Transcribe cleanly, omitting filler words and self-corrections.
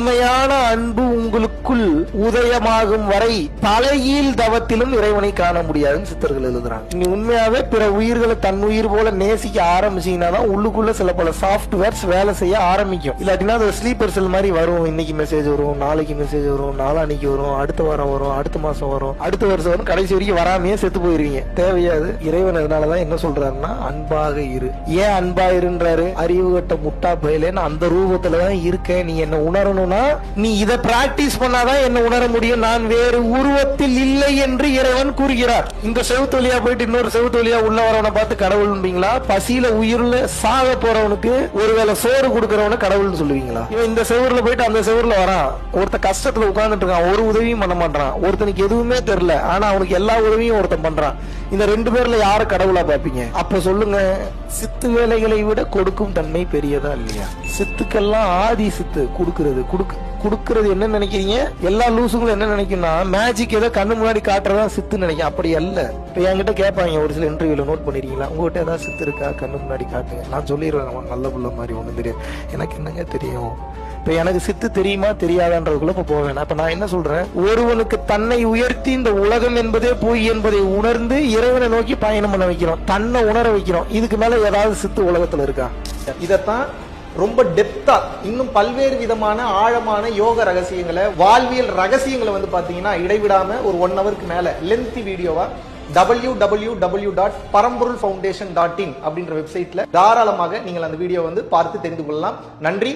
உண்மையான அன்பு உங்களுக்குள் உதயமாகும் வரை தலைகீழ் தவத்திலும் இறைவனை காண முடியாதுன்னு சித்தர்கள் எழுதுறாங்க. நீ உண்மையாவே பிற உயிர்களை தன் உயிர் போல நேசிக்க ஆரம்பிச்சீங்கன்னா தான் உள்ளுக்குள்ள சில பல சாப்ட்வேர்ஸ் வேலை செய்ய ஆரம்பிக்கும். இல்லாட்டினா அது ஸ்லீப்பர் செல் மாதிரி வரும். இன்னைக்கு மெசேஜ் வரும், நாளைக்கு மெசேஜ் வரும், நாளானிக்கு வரும், அடுத்த வாரம் வரும், அடுத்த மாசம் வரும், அடுத்த வருஷம் வரும், கடைசி வரைக்கும் வராமையே செத்து போயிருவீங்க. தேவையாது. இறைவன் அதனாலதான் என்ன சொல்றாருன்னா அன்பாக இரு. ஏன் அன்பா இருன்றாரு? அறிவு கட்ட முட்டா பயலே, நான் அந்த ரூபத்துலதான் இருக்கேன், நீ என்ன உணரணும்னா நீ இதை பிராக்டிஸ் பண்ணாதான் என்ன உணர முடியும். நான் வேறு உருவத்தில் இல்லை என்று இறைவன் கூறுகிறார். இந்த செவுத்து வழியா போயிட்டு இன்னொரு செவுத்து வழியா உள்ள வரவனை பார்த்து கடவுள்ன்றீங்களா? பசியில உயிர்ல சாக போறவனுக்கு ஒருவேளை சோறு கொடுக்கறவன கடவுள்னு சொல்லுவீங்களா? இவன் இந்த செவர்ல போயிட்டு அந்த செவர்ல வரான், ஒருத்த கஷ்டத்துல உட்கார்ந்துட்டு இருக்கான், ஒரு உதவியும் பண்ண மாட்டான், ஒருத்தனுக்கு எதுவுமே தெரியல, ஆனா அவனுக்கு எல்லா உதவியும் ஒருத்தன் பண்றான். இந்த ரெண்டு பேர்ல யார கடவுளா பாப்பீங்க? அப்ப சொல்லுங்க, சித்து வேலைகளை விட கொடுக்கும் தன்மை பெரியதா இல்லையா? சித்துக்கெல்லாம் ஆதி சித்து கொடுக்கிறது என்ன நினைக்கிறீங்க? எல்லா லூசுங்களும் என்ன நினைக்கும்னா மேஜிக் ஏதோ கண்ணு முன்னாடி காட்டுறதா சித்து நினைக்கும். அப்படி அல்ல. இப்ப என்கிட்ட கேட்பாங்க ஒரு சில இன்டர்வியூல, நோட் பண்ணிருக்கீங்களா, உங்ககிட்ட ஏதாவது சித்து இருக்கா, கண்ணு முன்னாடி காட்டுங்க. நான் சொல்லிடுவேன், நல்ல புள்ள மாதிரி ஒண்ணு தெரியும், எனக்கு என்னங்க தெரியும். இப்ப எனக்கு சித்து தெரியுமா தெரியாதான்றதுக்குள்ள இப்ப போவேன். அப்ப நான் என்ன சொல்றேன், ஒருவனுக்கு தன்னை உயர்த்தி இந்த உலகம் என்பதே பொய் என்பதை உணர்ந்து இறைவனை நோக்கி பயணம் பண்ண வைக்கிறோம், தன்னை உணர வைக்கிறோம். இதுக்கு மேல ஏதாவது சித்து உலகத்துல இருக்கா? இதத்தான் ரொம்ப டெப்தா இன்னும் பல்வேறு விதமான ஆழமான யோக ரகசியங்களை, வாழ்வியல் ரகசியங்களை வந்து பாத்தீங்கன்னா இடைவிடாம ஒரு 1 ஹவருக்கு மேல லென்த்தி வீடியோவா www.paramporulfoundation.in அப்படின்ற வெப்சைட்ல தாராளமாக நீங்கள் அந்த வீடியோ வந்து பார்த்து தெரிந்து கொள்ளலாம். நன்றி.